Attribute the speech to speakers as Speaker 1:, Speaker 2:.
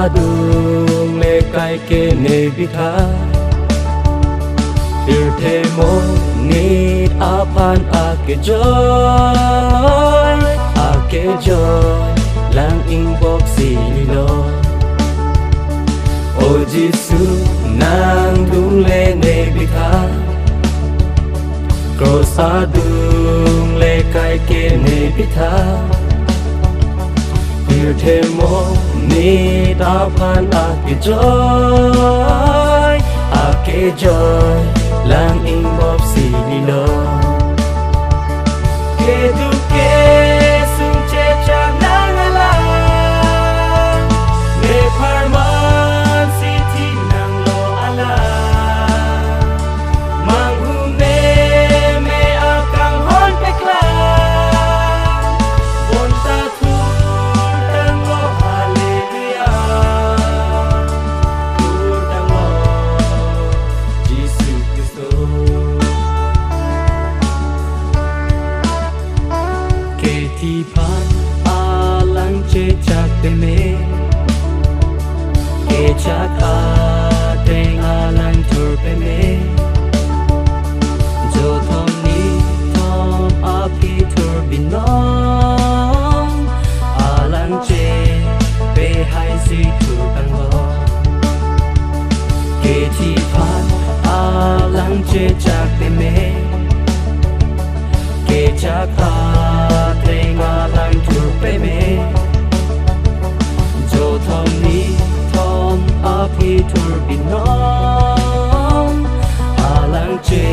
Speaker 1: adung le kaike ne bithe Pirthe monit aphan Akejoi lang ingbok lilo O Jisu nang dung le ne bithe Chrous adung le kaike ne bithe Pirthe monit aphan Akejoi lang ingbok lilo Keduk kesung chechak nang alang Le pharman siti nang lo alang Manghumeme kanghon peklang Bonta Thur Tanglo Thur Tanglo Jisu Khristo Ketiphan Alang chechak chechak adung Alang Thur Jothom ni thom aphi Thur binong Alang che pe hai si Thur Tanglo Ketiphan Alang chechak chechak adung Alang Thur Jothom ni thom aphi Thur binong Alang che